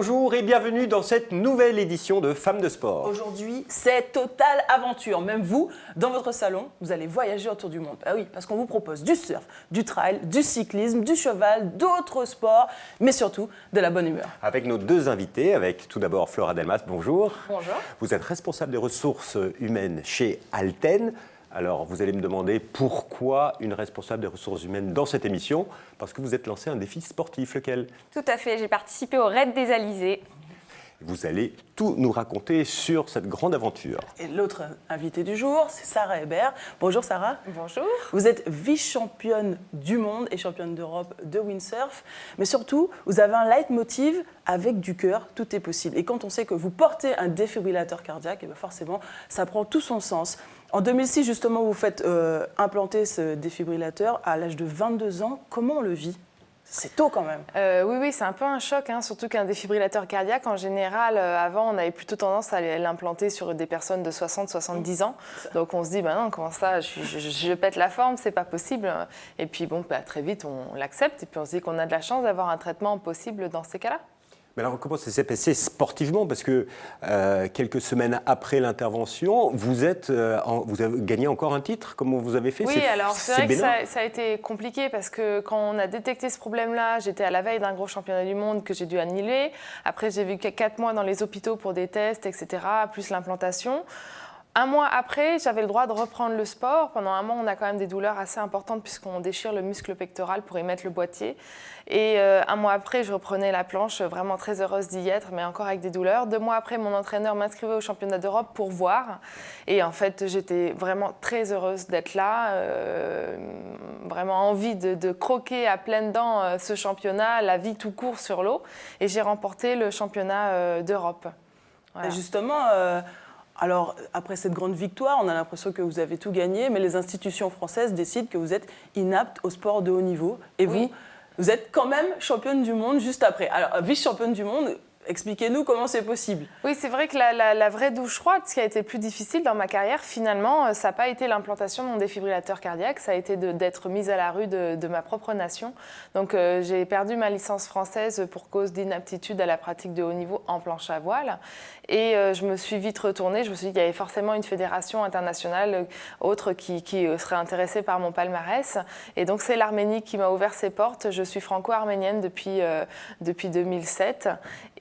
Bonjour et bienvenue dans cette nouvelle édition de Femmes de Sport. Aujourd'hui, c'est totale aventure. Même vous, dans votre salon, vous allez voyager autour du monde. Ah oui, parce qu'on vous propose du surf, du trail, du cyclisme, du cheval, d'autres sports, mais surtout de la bonne humeur. Avec nos deux invités, avec tout d'abord Flora Delmas, bonjour. Bonjour. Vous êtes responsable des ressources humaines chez Alten. Alors, vous allez me demander pourquoi une responsable des ressources humaines dans cette émission? Parce que vous êtes lancé un défi sportif, lequel? Tout à fait, j'ai participé au Raid des Alizés. Vous allez tout nous raconter sur cette grande aventure. Et l'autre invitée du jour, c'est Sarah Hébert. Bonjour Sarah. Bonjour. Vous êtes vice-championne du monde et championne d'Europe de windsurf. Mais surtout, vous avez un leitmotiv avec du cœur, tout est possible. Et quand on sait que vous portez un défibrillateur cardiaque, et bien forcément, ça prend tout son sens. En 2006, justement, vous faites implanter ce défibrillateur à l'âge de 22 ans. Comment on le vit ? C'est tôt quand même. Oui, c'est un peu un choc, surtout qu'un défibrillateur cardiaque, en général, avant, on avait plutôt tendance à l'implanter sur des personnes de 60-70 ans. Donc on se dit, non, comment ça, je pète la forme, c'est pas possible. Et puis très vite, on l'accepte et puis on se dit qu'on a de la chance d'avoir un traitement possible dans ces cas-là. Mais alors, comment ça s'est passé sportivement? Parce que quelques semaines après l'intervention, vous avez gagné encore un titre. Comment vous avez fait? Oui, alors c'est vrai que ça a été compliqué parce que quand on a détecté ce problème-là, j'étais à la veille d'un gros championnat du monde que j'ai dû annuler. Après, j'ai vécu 4 mois dans les hôpitaux pour des tests, etc., plus l'implantation. Un mois après, j'avais le droit de reprendre le sport. Pendant un mois, on a quand même des douleurs assez importantes puisqu'on déchire le muscle pectoral pour y mettre le boîtier. Et un mois après, je reprenais la planche, vraiment très heureuse d'y être, mais encore avec des douleurs. 2 mois après, mon entraîneur m'inscrivait au championnat d'Europe pour voir. Et en fait, j'étais vraiment très heureuse d'être là. Vraiment envie de croquer à pleines dents ce championnat, la vie tout court sur l'eau. Et j'ai remporté le championnat d'Europe. Voilà. Et justement... Alors, après cette grande victoire, on a l'impression que vous avez tout gagné, mais les institutions françaises décident que vous êtes inapte au sport de haut niveau. Et oui. vous êtes quand même championne du monde juste après. Alors, vice-championne du monde, expliquez-nous comment c'est possible. Oui, c'est vrai que la vraie douche froide, ce qui a été le plus difficile dans ma carrière, finalement, ça n'a pas été l'implantation de mon défibrillateur cardiaque, ça a été d'être mise à la rue de ma propre nation. Donc, j'ai perdu ma licence française pour cause d'inaptitude à la pratique de haut niveau en planche à voile. Et je me suis vite retournée. Je me suis dit qu'il y avait forcément une fédération internationale autre qui serait intéressée par mon palmarès. Et donc, c'est l'Arménie qui m'a ouvert ses portes. Je suis franco-arménienne depuis 2007.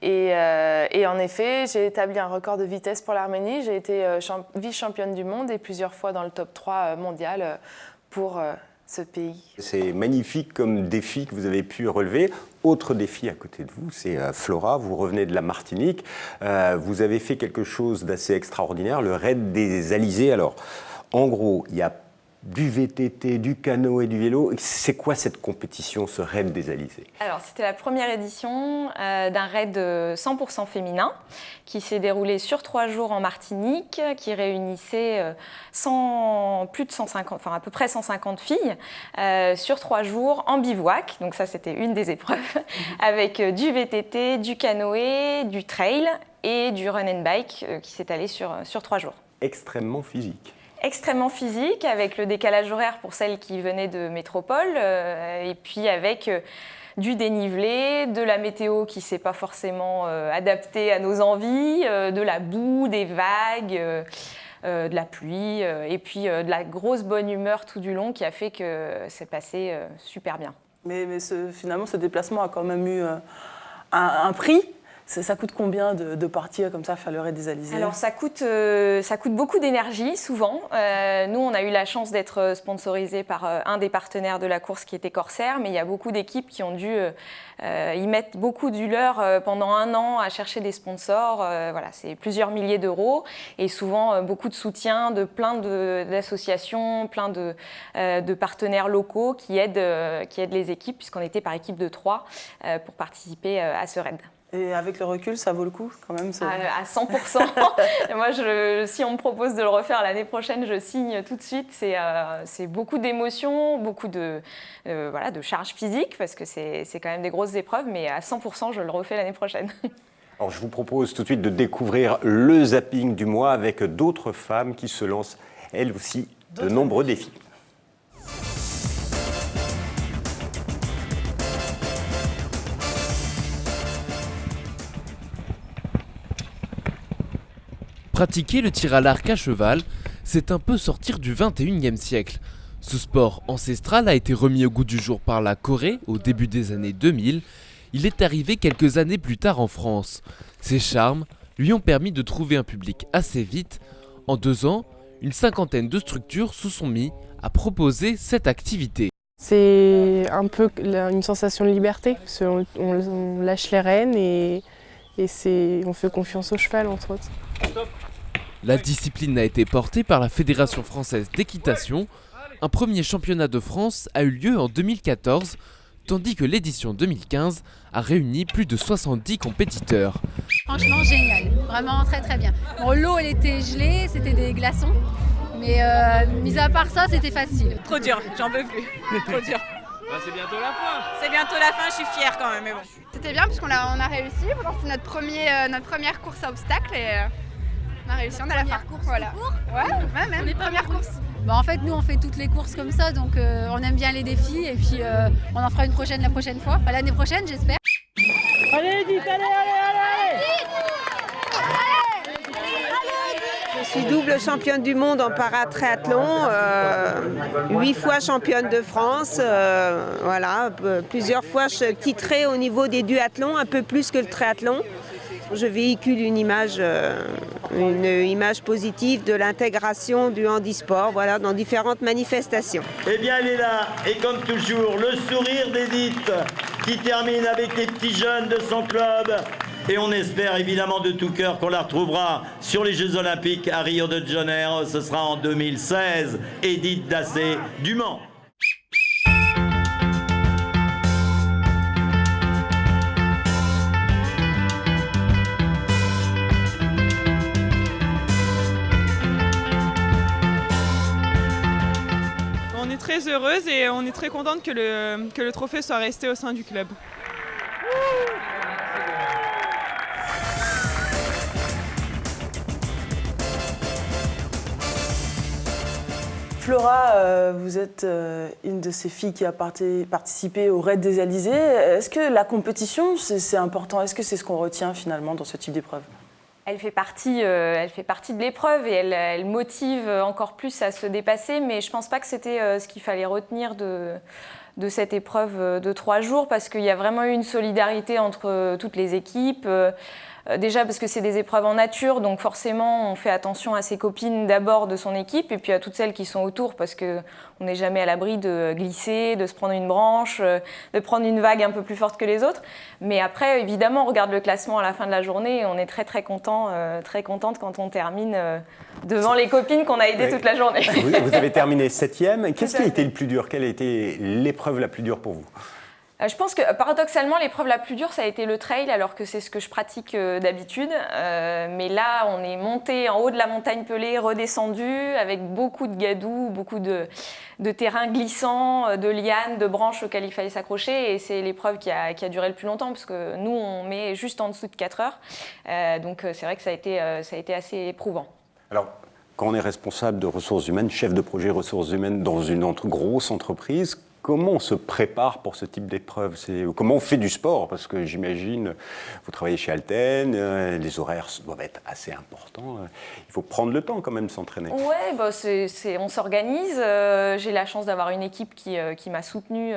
Et en effet, j'ai établi un record de vitesse pour l'Arménie. J'ai été vice-championne du monde et plusieurs fois dans le top 3 mondial pour ce pays. C'est magnifique comme défi que vous avez pu relever. Autre défi à côté de vous, c'est Flora, vous revenez de la Martinique. Vous avez fait quelque chose d'assez extraordinaire, le Raid des Alizés. Alors, en gros, il y a du VTT, du canoë, du vélo. C'est quoi cette compétition, ce Raid des Alizés? Alors, c'était la première édition d'un raid 100% féminin qui s'est déroulé sur 3 jours en Martinique, qui réunissait plus de 150, enfin à peu près 150 filles sur 3 jours en bivouac. Donc ça, c'était une des épreuves, avec du VTT, du canoë, du trail et du run and bike qui s'est allé sur 3 jours. Extrêmement physique. Extrêmement physique, avec le décalage horaire pour celles qui venaient de métropole, et puis avec du dénivelé, de la météo qui ne s'est pas forcément adaptée à nos envies, de la boue, des vagues, de la pluie, et puis de la grosse bonne humeur tout du long qui a fait que c'est passé super bien. Mais finalement, ce déplacement a quand même eu un prix. Ça coûte combien de partir comme ça, faire le Raid des Alizés? Alors ça coûte beaucoup d'énergie, souvent. Nous, on a eu la chance d'être sponsorisés par un des partenaires de la course qui était Corsair, mais il y a beaucoup d'équipes qui ont dû y mettre beaucoup du leur pendant 1 an à chercher des sponsors. Voilà, c'est plusieurs milliers d'euros et souvent beaucoup de soutien de plein d'associations, plein de partenaires locaux qui aident les équipes, puisqu'on était par équipe de 3 pour participer à ce raid. Et avec le recul, ça vaut le coup quand même À 100%. Moi, si on me propose de le refaire l'année prochaine, je signe tout de suite. C'est beaucoup d'émotions, beaucoup de charge physique, parce que c'est quand même des grosses épreuves, mais à 100%, je le refais l'année prochaine. Alors, je vous propose tout de suite de découvrir le zapping du mois avec d'autres femmes qui se lancent, elles aussi, de nombreux défis. Pratiquer le tir à l'arc à cheval, c'est un peu sortir du 21e siècle. Ce sport ancestral a été remis au goût du jour par la Corée au début des années 2000. Il est arrivé quelques années plus tard en France. Ses charmes lui ont permis de trouver un public assez vite. En 2 ans, une cinquantaine de structures se sont mis à proposer cette activité. C'est un peu une sensation de liberté, parce qu'on lâche les rênes et on fait confiance au cheval, entre autres. La discipline a été portée par la Fédération française d'équitation. Un premier championnat de France a eu lieu en 2014, tandis que l'édition 2015 a réuni plus de 70 compétiteurs. Franchement génial, vraiment très très bien. Bon, l'eau elle était gelée, c'était des glaçons, mais mis à part ça c'était facile. Trop dur, j'en peux plus, trop dur. C'est bientôt la fin. C'est bientôt la fin, je suis fière quand même, mais bon. C'était bien parce qu'on a réussi, c'est notre première course à obstacles et on a réussi, on a la fin. Voilà. Ouais, même première course. Bah, en fait nous on fait toutes les courses comme ça, donc on aime bien les défis et puis on en fera une prochaine la prochaine fois, enfin, l'année prochaine j'espère. Allez Edith, allez. Je suis double championne du monde en paratriathlon, 8 fois championne de France, voilà, plusieurs fois titrée au niveau des duathlons, un peu plus que le triathlon. Je véhicule une image positive de l'intégration du handisport, voilà, dans différentes manifestations. Eh bien, elle est là, et comme toujours, le sourire d'Edith, qui termine avec les petits jeunes de son club. Et on espère évidemment de tout cœur qu'on la retrouvera sur les Jeux Olympiques à Rio de Janeiro. Ce sera en 2016. Edith Dassé du Mans. On est très heureuse et on est très contente que le trophée soit resté au sein du club. Flora, vous êtes une de ces filles qui a participé au Raid des Alizés. Est-ce que la compétition, c'est important? Est-ce que c'est ce qu'on retient finalement dans ce type d'épreuve? Elle fait partie de l'épreuve et elle motive encore plus à se dépasser, mais je ne pense pas que c'était ce qu'il fallait retenir de cette épreuve de 3 jours, parce qu'il y a vraiment eu une solidarité entre toutes les équipes. Déjà parce que c'est des épreuves en nature, donc forcément on fait attention à ses copines d'abord de son équipe et puis à toutes celles qui sont autour, parce qu'on n'est jamais à l'abri de glisser, de se prendre une branche, de prendre une vague un peu plus forte que les autres. Mais après, évidemment, on regarde le classement à la fin de la journée et on est très très contente quand on termine devant les copines qu'on a aidées toute la journée. Vous avez terminé 7e. Qu'est-ce qui a été le plus dur? Quelle a été l'épreuve la plus dure pour vous? Je pense que paradoxalement, l'épreuve la plus dure, ça a été le trail, alors que c'est ce que je pratique d'habitude. Mais là, on est monté en haut de la montagne Pelée, redescendu, avec beaucoup de gadous, beaucoup de terrain glissant, de lianes, de branches auxquelles il fallait s'accrocher. Et c'est l'épreuve qui a duré le plus longtemps, parce que nous, on met juste en dessous de 4 heures. Donc c'est vrai que ça a été assez éprouvant. Alors, quand on est responsable de ressources humaines, chef de projet ressources humaines dans une grosse entreprise, comment on se prépare pour ce type d'épreuve? Comment on fait du sport? Parce que j'imagine, vous travaillez chez Alten, les horaires doivent être assez importants. Il faut prendre le temps quand même de s'entraîner. Oui, on s'organise. J'ai la chance d'avoir une équipe qui m'a soutenue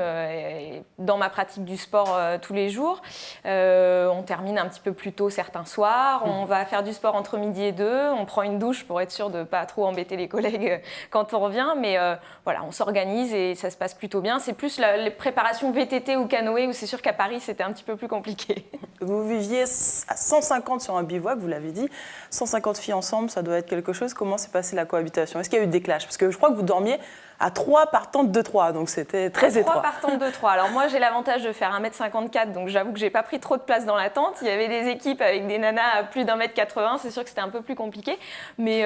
dans ma pratique du sport tous les jours. On termine un petit peu plus tôt certains soirs. On va faire du sport entre midi et 2. On prend une douche pour être sûr de ne pas trop embêter les collègues quand on revient. Mais voilà, on s'organise et ça se passe plutôt bien. C'est plus les préparations VTT ou canoë, où c'est sûr qu'à Paris, c'était un petit peu plus compliqué. Vous viviez à 150 sur un bivouac, vous l'avez dit. 150 filles ensemble, ça doit être quelque chose. Comment s'est passée la cohabitation? Est-ce qu'il y a eu des clashs? Parce que je crois que vous dormiez à 3 par tente de 3, donc c'était très étroit. 3 par tente de 3. Alors moi, j'ai l'avantage de faire 1m54, donc j'avoue que j'ai pas pris trop de place dans la tente. Il y avait des équipes avec des nanas à plus d'1m80, c'est sûr que c'était un peu plus compliqué. Mais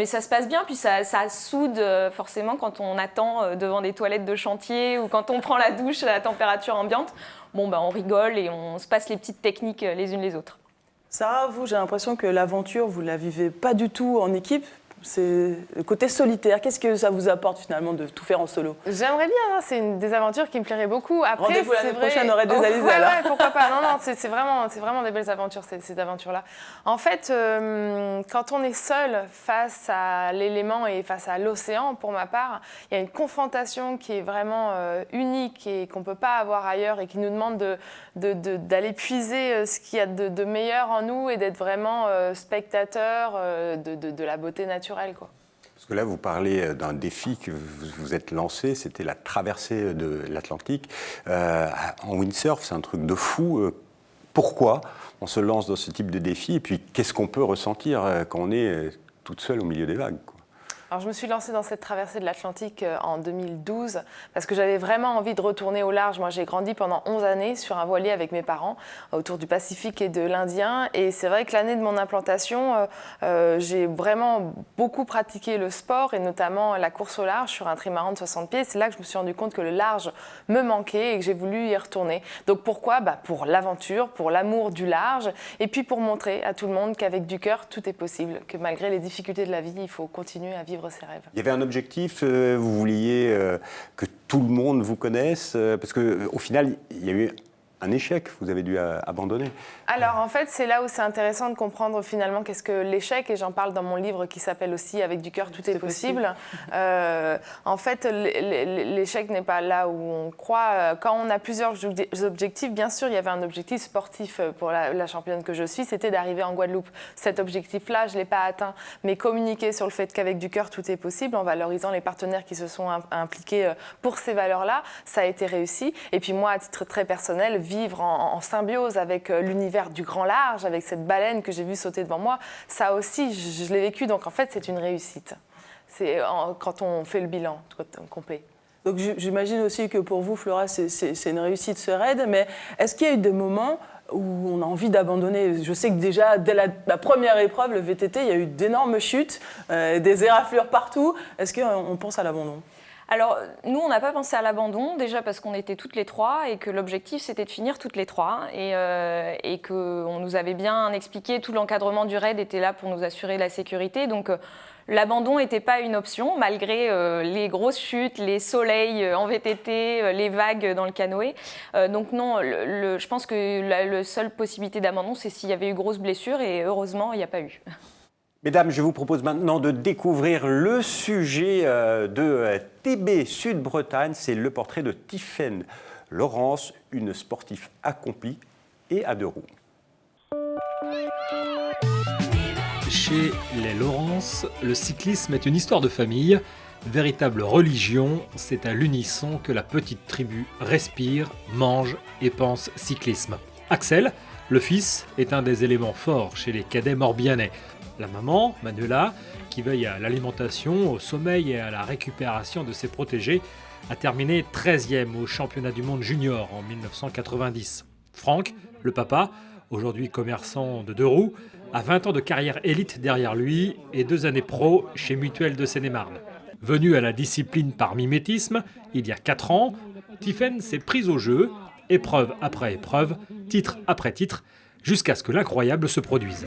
ça se passe bien, puis ça soude forcément quand on attend devant des toilettes de chantier ou quand on prend la douche à la température ambiante. On rigole et on se passe les petites techniques les unes les autres. Sarah, vous, j'ai l'impression que l'aventure, vous la vivez pas du tout en équipe. C'est le côté solitaire. Qu'est-ce que ça vous apporte finalement de tout faire en solo? J'aimerais bien, hein, c'est une des aventures qui me plairait beaucoup. Après, rendez-vous l'année prochaine, on aurait des Alizés ouais, alors. ouais, pourquoi pas. Non, c'est vraiment des belles aventures, ces aventures-là. En fait, quand on est seul face à l'élément et face à l'océan, pour ma part, il y a une confrontation qui est vraiment unique et qu'on ne peut pas avoir ailleurs et qui nous demande d'aller puiser ce qu'il y a de meilleur en nous et d'être vraiment spectateur de la beauté naturelle, quoi. Parce que là, vous parlez d'un défi que vous vous êtes lancé, c'était la traversée de l'Atlantique. En windsurf, c'est un truc de fou. Pourquoi on se lance dans ce type de défi? Et puis, qu'est-ce qu'on peut ressentir quand on est toute seule au milieu des vagues, quoi? Alors, je me suis lancée dans cette traversée de l'Atlantique en 2012 parce que j'avais vraiment envie de retourner au large. Moi, j'ai grandi pendant 11 années sur un voilier avec mes parents autour du Pacifique et de l'Indien. Et c'est vrai que l'année de mon implantation, j'ai vraiment beaucoup pratiqué le sport et notamment la course au large sur un trimaran de 60 pieds. C'est là que je me suis rendu compte que le large me manquait et que j'ai voulu y retourner. Donc pourquoi ? Pour l'aventure, pour l'amour du large et puis pour montrer à tout le monde qu'avec du cœur, tout est possible, que malgré les difficultés de la vie, il faut continuer à vivre ses rêves. Il y avait un objectif, vous vouliez que tout le monde vous connaisse, parce qu'au final, il y a eu un échec, vous avez dû abandonner. Alors en fait, c'est là où c'est intéressant de comprendre finalement qu'est-ce que l'échec, et j'en parle dans mon livre qui s'appelle aussi « Avec du cœur, tout est possible ». En fait, l'échec n'est pas là où on croit. Quand on a plusieurs objectifs, bien sûr, il y avait un objectif sportif pour la championne que je suis, c'était d'arriver en Guadeloupe. Cet objectif-là, je ne l'ai pas atteint, mais communiquer sur le fait qu'avec du cœur, tout est possible, en valorisant les partenaires qui se sont impliqués pour ces valeurs-là, ça a été réussi. Et puis moi, à titre très personnel, vivre en symbiose avec l'univers du grand large, avec cette baleine que j'ai vue sauter devant moi, ça aussi, je l'ai vécu. Donc en fait, c'est une réussite. C'est quand on fait le bilan complet. Donc j'imagine aussi que pour vous, Flora, c'est une réussite ce raid, mais est-ce qu'il y a eu des moments où on a envie d'abandonner? Je sais que déjà, dès la première épreuve, le VTT, il y a eu d'énormes chutes, des éraflures partout. Est-ce qu'on pense à l'abandon? Alors, nous, on n'a pas pensé à l'abandon, déjà parce qu'on était toutes les trois et que l'objectif, c'était de finir toutes les trois et qu'on nous avait bien expliqué, tout l'encadrement du raid était là pour nous assurer la sécurité. Donc, l'abandon n'était pas une option, malgré les grosses chutes, les soleils en VTT, les vagues dans le canoë. Donc non, je pense que la seule possibilité d'abandon, c'est s'il y avait eu grosse blessure et heureusement, il n'y a pas eu. Mesdames, je vous propose maintenant de découvrir le sujet de TB Sud-Bretagne. C'est le portrait de Tiffaine Laurence, une sportive accomplie et à deux roues. Chez les Laurence, le cyclisme est une histoire de famille, véritable religion. C'est à l'unisson que la petite tribu respire, mange et pense cyclisme. Axel, le fils, est un des éléments forts chez les cadets morbihanais. La maman, Manuela, qui veille à l'alimentation, au sommeil et à la récupération de ses protégés, a terminé 13e au championnat du monde junior en 1990. Franck, le papa, aujourd'hui commerçant de deux roues, a 20 ans de carrière élite derrière lui et 2 années pro chez Mutuelle de Seine-et-Marne. Venue à la discipline par mimétisme, il y a 4 ans, Tiffaine s'est prise au jeu, épreuve après épreuve, titre après titre, jusqu'à ce que l'incroyable se produise.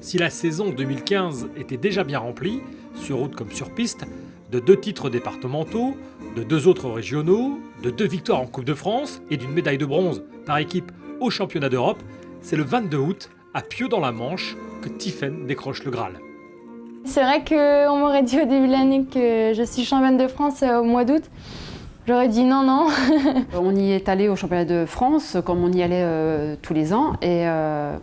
Si la saison 2015 était déjà bien remplie, sur route comme sur piste, de 2 titres départementaux, de 2 autres régionaux, de 2 victoires en Coupe de France et d'une médaille de bronze par équipe au championnat d'Europe, c'est le 22 août, à Pieux-dans-la-Manche, que Tiffaine décroche le Graal. C'est vrai qu'on m'aurait dit au début de l'année que je suis championne de France au mois d'août. J'aurais dit non, non. On y est allé au championnat de France, comme on y allait tous les ans, et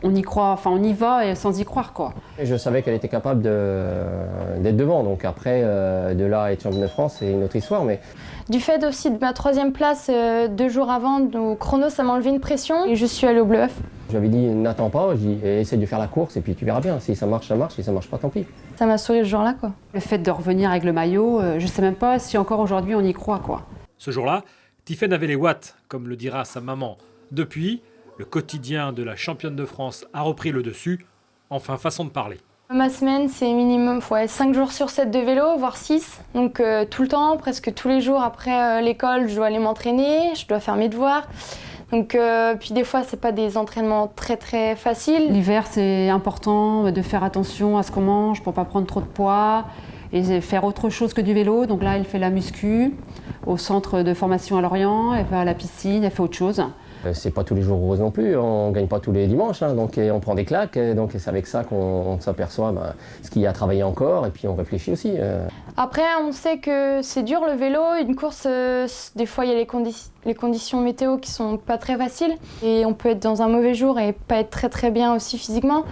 on y croit, enfin on y va et sans y croire, quoi. Et je savais qu'elle était capable d'être devant, donc après, de là à être championne de France, c'est une autre histoire, mais... Du fait aussi de ma 3e place 2 jours avant, au chrono, ça m'a enlevé une pression et je suis allée au Bleu Œuf. J'avais dit n'attends pas, essaie de faire la course et puis tu verras bien. Si ça marche, si ça marche pas, tant pis. Ça m'a souri ce jour-là, quoi. Le fait de revenir avec le maillot, je sais même pas si encore aujourd'hui on y croit, quoi. Ce jour-là, Tiffaine avait les watts, comme le dira sa maman. Depuis, le quotidien de la championne de France a repris le dessus. Enfin, façon de parler. Ma semaine, c'est minimum 5 jours sur 7 de vélo, voire 6. Donc tout le temps, presque tous les jours après l'école, je dois aller m'entraîner, je dois faire mes devoirs. Donc, puis des fois, c'est pas des entraînements très très faciles. L'hiver, c'est important de faire attention à ce qu'on mange pour pas prendre trop de poids et faire autre chose que du vélo. Donc là, elle fait la muscu au centre de formation à Lorient, elle va à la piscine, elle fait autre chose. C'est pas tous les jours rose non plus, on gagne pas tous les dimanches, hein, donc on prend des claques, donc c'est avec ça qu'on s'aperçoit ce qu'il y a à travailler encore, et puis on réfléchit aussi. Après, on sait que c'est dur le vélo, une course, des fois il y a les conditions météo qui sont pas très faciles, et on peut être dans un mauvais jour et pas être très très bien aussi physiquement.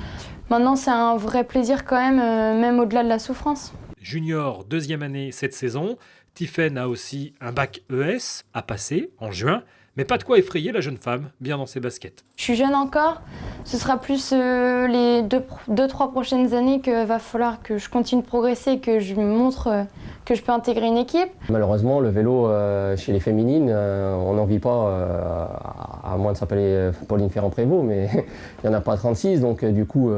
Maintenant, c'est un vrai plaisir quand même au-delà de la souffrance. Junior, 2e année cette saison, Tiffaine a aussi un bac ES à passer en juin. Mais pas de quoi effrayer la jeune femme, bien dans ses baskets. Je suis jeune encore, ce sera plus les 2-3 prochaines années qu'il va falloir que je continue de progresser et que je me montre que je peux intégrer une équipe. Malheureusement, le vélo chez les féminines, on n'en vit pas, à moins de s'appeler Pauline Ferrand-Prévot, mais il n'y en a pas 36, donc du coup,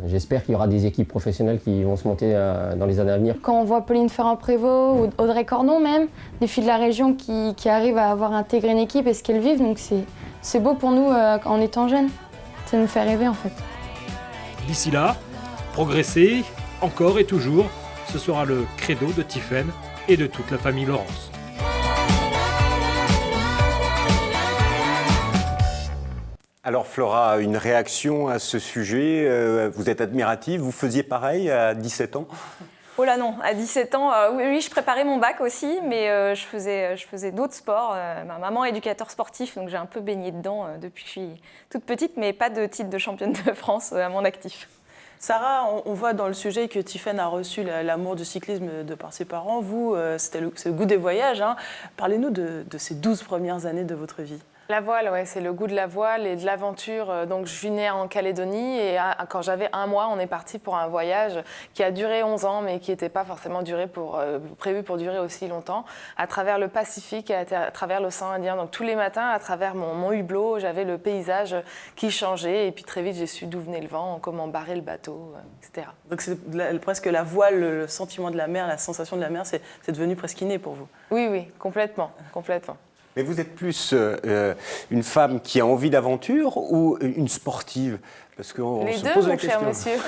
j'espère qu'il y aura des équipes professionnelles qui vont se monter dans les années à venir. Quand on voit Pauline Ferrand-Prévot ou Audrey Cornon même, des filles de la région qui arrivent à avoir intégré une équipe et ce qu'elles vivent, donc c'est beau pour nous en étant jeunes. Ça nous fait rêver en fait. D'ici là, progresser, encore et toujours, ce sera le credo de Tiffaine et de toute la famille Laurence. Alors Flora, une réaction à ce sujet, vous êtes admirative, vous faisiez pareil à 17 ans ? Oh là non, à 17 ans, oui, je préparais mon bac aussi, mais je faisais d'autres sports. Ma maman est éducateur sportif, donc j'ai un peu baigné dedans depuis que je suis toute petite, mais pas de titre de championne de France à mon actif. Sarah, on voit dans le sujet que Tiffaine a reçu l'amour du cyclisme de par ses parents. Vous, c'est le goût des voyages. Hein. Parlez-nous de ces 12 premières années de votre vie. La voile, ouais, c'est le goût de la voile et de l'aventure. Donc, je suis née en Calédonie et quand j'avais 1 mois, on est parti pour un voyage qui a duré 11 ans, mais qui n'était pas forcément prévu pour durer aussi longtemps, à travers le Pacifique et à travers l'océan Indien. Donc, tous les matins, à travers mon hublot, j'avais le paysage qui changeait et puis très vite, j'ai su d'où venait le vent, comment barrer le bateau, etc. Donc, c'est presque la voile, le sentiment de la mer, la sensation de la mer, c'est devenu presque inné pour vous. Oui, complètement. Mais vous êtes plus une femme qui a envie d'aventure ou une sportive ? Parce qu'on les se deux, pose la mon cher question. monsieur.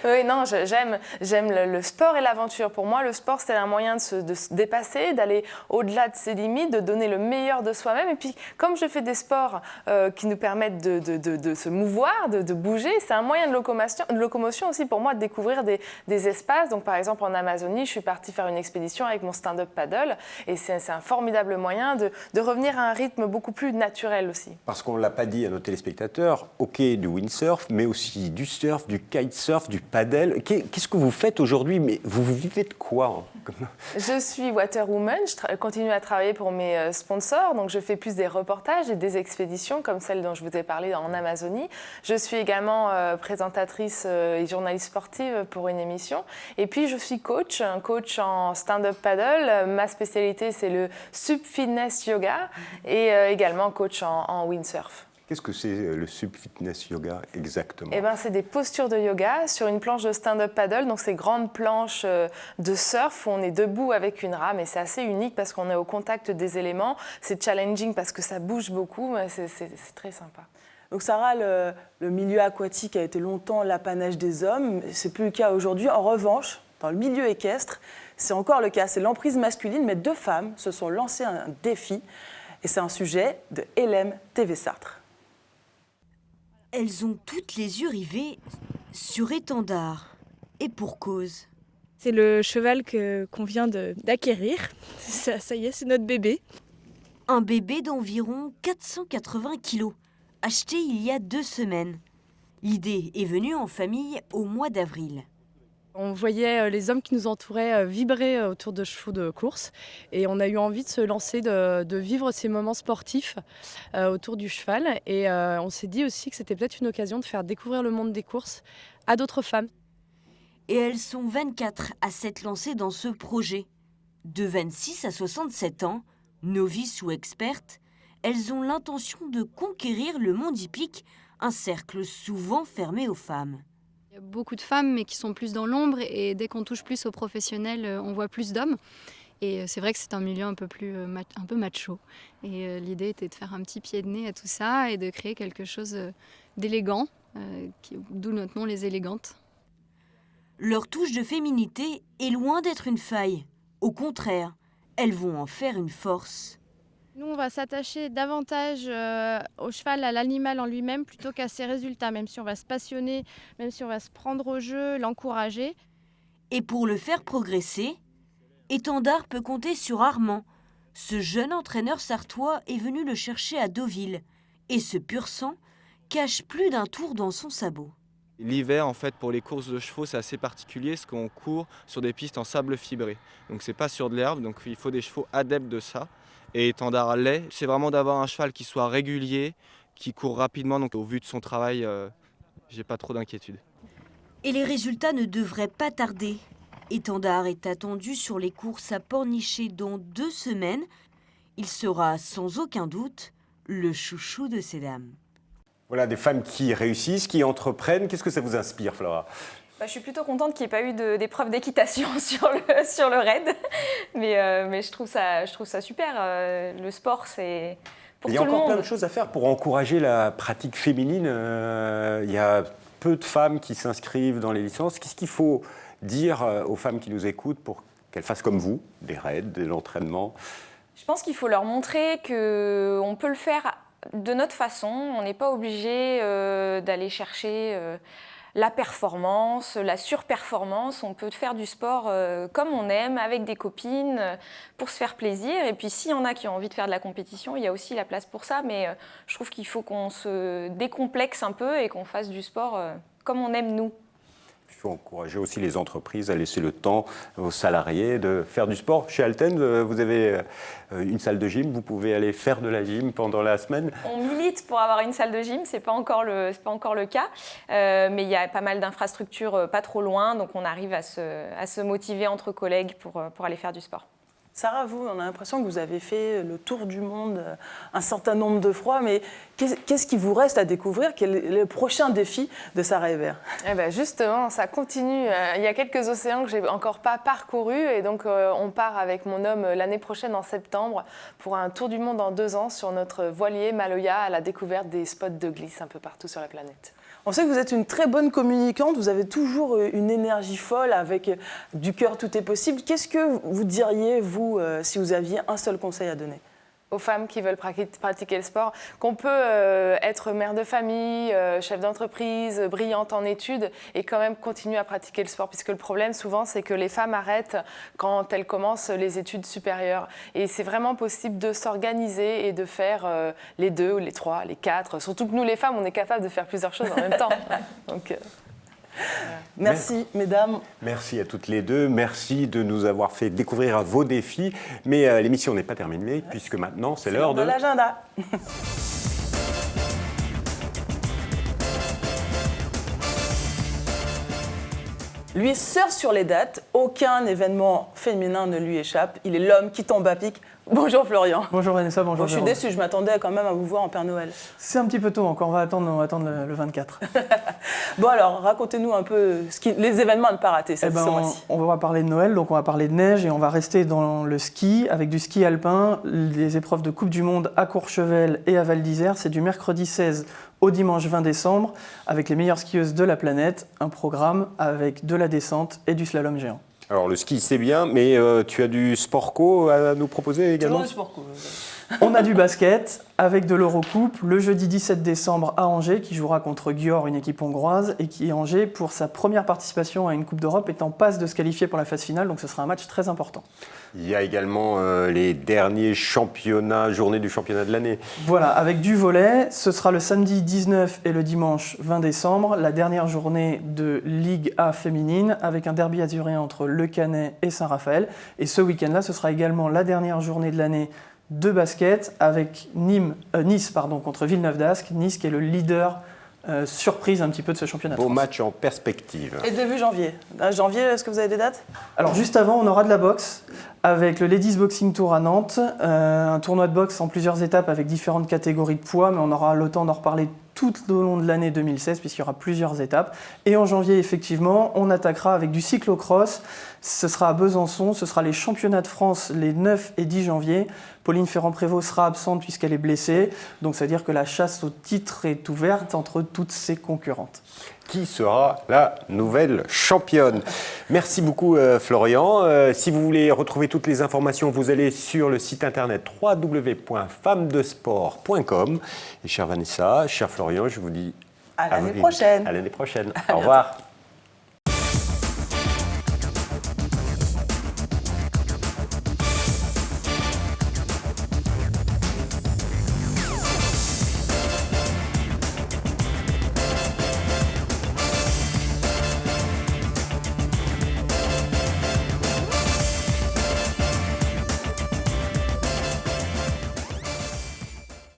Oui, non, j'aime le sport et l'aventure. Pour moi, le sport, c'est un moyen de se dépasser, d'aller au-delà de ses limites, de donner le meilleur de soi-même. Et puis, comme je fais des sports qui nous permettent de se mouvoir, de bouger, c'est un moyen de locomotion aussi pour moi de découvrir des espaces. Donc, par exemple, en Amazonie, je suis partie faire une expédition avec mon stand-up paddle. Et c'est un formidable moyen de revenir à un rythme beaucoup plus naturel aussi. Parce qu'on ne l'a pas dit à nos téléspectateurs, ok, du windsurf, mais aussi du surf, du kitesurf, du paddle. Qu'est-ce que vous faites aujourd'hui ? Mais vous vivez de quoi ? Je suis waterwoman, je continue à travailler pour mes sponsors, donc je fais plus des reportages et des expéditions comme celle dont je vous ai parlé en Amazonie. Je suis également présentatrice et journaliste sportive pour une émission. Et puis je suis coach en stand-up paddle. Ma spécialité, c'est le sub-fitness yoga et également coach en windsurf. Qu'est-ce que c'est le sub-fitness yoga exactement ? Eh ben, c'est des postures de yoga sur une planche de stand-up paddle, donc ces grandes planches de surf où on est debout avec une rame et c'est assez unique parce qu'on est au contact des éléments. C'est challenging parce que ça bouge beaucoup, mais c'est très sympa. Donc Sarah, le milieu aquatique a été longtemps l'apanage des hommes, c'est plus le cas aujourd'hui. En revanche, dans le milieu équestre, c'est encore le cas, c'est l'emprise masculine, mais 2 femmes se sont lancées un défi et c'est un sujet de LM TV Sartre. Elles ont toutes les yeux rivés sur Étendard. Et pour cause. C'est le cheval qu'on vient d'acquérir. Ça y est, c'est notre bébé. Un bébé d'environ 480 kilos, acheté il y a 2 semaines. L'idée est venue en famille au mois d'avril. On voyait les hommes qui nous entouraient vibrer autour de chevaux de course et on a eu envie de se lancer, de vivre ces moments sportifs autour du cheval et on s'est dit aussi que c'était peut-être une occasion de faire découvrir le monde des courses à d'autres femmes. Et elles sont 24 à s'être lancées dans ce projet. De 26 à 67 ans, novices ou expertes, elles ont l'intention de conquérir le monde hippique, un cercle souvent fermé aux femmes. Il y Beaucoup de femmes, mais qui sont plus dans l'ombre. Et dès qu'on touche plus aux professionnels, on voit plus d'hommes. Et c'est vrai que c'est un milieu un peu macho. Et l'idée était de faire un petit pied de nez à tout ça et de créer quelque chose d'élégant, d'où notre nom, les élégantes. Leur touche de féminité est loin d'être une faille. Au contraire, elles vont en faire une force. Nous, on va s'attacher davantage au cheval, à l'animal en lui-même, plutôt qu'à ses résultats, même si on va se passionner, même si on va se prendre au jeu, l'encourager. Et pour le faire progresser, Étendard peut compter sur Armand. Ce jeune entraîneur sartois est venu le chercher à Deauville. Et ce pur sang cache plus d'un tour dans son sabot. L'hiver, en fait, pour les courses de chevaux, c'est assez particulier parce qu'on court sur des pistes en sable fibré. Donc c'est pas sur de l'herbe, donc il faut des chevaux adeptes de ça. Et Étendard l'est. C'est vraiment d'avoir un cheval qui soit régulier, qui court rapidement. Donc au vu de son travail, j'ai pas trop d'inquiétude. Et les résultats ne devraient pas tarder. Étendard est attendu sur les courses à Pornichet dans 2 semaines. Il sera sans aucun doute le chouchou de ces dames. Voilà, des femmes qui réussissent, qui entreprennent. Qu'est-ce que ça vous inspire, Flora ? Je suis plutôt contente qu'il n'y ait pas eu d'épreuve d'équitation sur le raid, mais je trouve ça super. Le sport, c'est pour tout le monde. Il y a encore plein de choses à faire pour encourager la pratique féminine. Il y a peu de femmes qui s'inscrivent dans les licences. Qu'est-ce qu'il faut dire aux femmes qui nous écoutent pour qu'elles fassent comme vous, des raids, de l'entraînement ? Je pense qu'il faut leur montrer qu'on peut le faire de notre façon. On n'est pas obligé d'aller chercher la performance, la surperformance. On peut faire du sport comme on aime, avec des copines, pour se faire plaisir. Et puis s'il y en a qui ont envie de faire de la compétition, il y a aussi la place pour ça. Mais je trouve qu'il faut qu'on se décomplexe un peu et qu'on fasse du sport comme on aime nous. Il faut encourager aussi les entreprises à laisser le temps aux salariés de faire du sport. Chez Alten, vous avez une salle de gym, vous pouvez aller faire de la gym pendant la semaine. On milite pour avoir une salle de gym, c'est pas encore le cas, mais il y a pas mal d'infrastructures pas trop loin, donc on arrive à se motiver entre collègues pour aller faire du sport. Sarah, vous, on a l'impression que vous avez fait le tour du monde un certain nombre de fois, mais qu'est-ce qui vous reste à découvrir ? Quel est le prochain défi de Sarah Hébert ? Justement, ça continue. Il y a quelques océans que je n'ai encore pas parcourus, et donc on part avec mon homme l'année prochaine en septembre pour un tour du monde en 2 ans sur notre voilier Maloya à la découverte des spots de glisse un peu partout sur la planète. On sait que vous êtes une très bonne communicante, vous avez toujours une énergie folle avec du cœur, tout est possible. Qu'est-ce que vous diriez, vous, si vous aviez un seul conseil à donner ? Aux femmes qui veulent pratiquer le sport, qu'on peut être mère de famille, chef d'entreprise, brillante en études et quand même continuer à pratiquer le sport. Puisque le problème souvent, c'est que les femmes arrêtent quand elles commencent les études supérieures. Et c'est vraiment possible de s'organiser et de faire les 2, les 3, les 4. Surtout que nous, les femmes, on est capables de faire plusieurs choses en même temps. Donc, merci, mesdames. Merci à toutes les deux. Merci de nous avoir fait découvrir vos défis. Mais l'émission n'est pas terminée, puisque maintenant, c'est l'heure de l'agenda. Lui surfe sur les dates. Aucun événement féminin ne lui échappe. Il est l'homme qui tombe à pic. Bonjour Florian. Bonjour Vanessa, bonjour. Je suis déçue, je m'attendais quand même à vous voir en Père Noël. C'est un petit peu tôt encore, on va attendre le 24. Bon alors, racontez-nous un peu les événements à ne pas rater ce mois-ci. On va parler de Noël, donc on va parler de neige et on va rester dans le ski avec du ski alpin. Les épreuves de Coupe du Monde à Courchevel et à Val d'Isère, c'est du mercredi 16 au dimanche 20 décembre avec les meilleures skieuses de la planète. Un programme avec de la descente et du slalom géant. Alors le ski c'est bien, mais tu as du sport-co à nous proposer également ? Toujours du sport-co. On a du basket avec de l'Eurocoupe le jeudi 17 décembre à Angers qui jouera contre Győr, une équipe hongroise, et qui Angers, pour sa première participation à une Coupe d'Europe, est en passe de se qualifier pour la phase finale, donc ce sera un match très important. Il y a également les derniers journées du championnat de l'année. Voilà, avec du volley, ce sera le samedi 19 et le dimanche 20 décembre, la dernière journée de Ligue A féminine, avec un derby azuréen entre Le Canet et Saint-Raphaël. Et ce week-end-là, ce sera également la dernière journée de l'année de basket, avec Nice contre Villeneuve d'Ascq. Nice qui est le leader surprise un petit peu de ce championnat. Beau match en perspective. Et début janvier. Janvier, est-ce que vous avez des dates ? Alors juste avant, on aura de la boxe avec le Ladies Boxing Tour à Nantes, un tournoi de boxe en plusieurs étapes avec différentes catégories de poids, mais on aura le temps d'en reparler tout au long de l'année 2016, puisqu'il y aura plusieurs étapes. Et en janvier, effectivement, on attaquera avec du cyclocross. Ce sera à Besançon, ce sera les championnats de France les 9 et 10 janvier. Pauline Ferrand-Prévot sera absente puisqu'elle est blessée. Donc ça veut dire que la chasse au titre est ouverte entre toutes ses concurrentes. Qui sera la nouvelle championne? Merci beaucoup Florian. Si vous voulez retrouver toutes les informations, vous allez sur le site internet www.femmedesport.com. Et chère Vanessa, cher Florian, je vous dis à l'année prochaine. À l'année prochaine. Au revoir.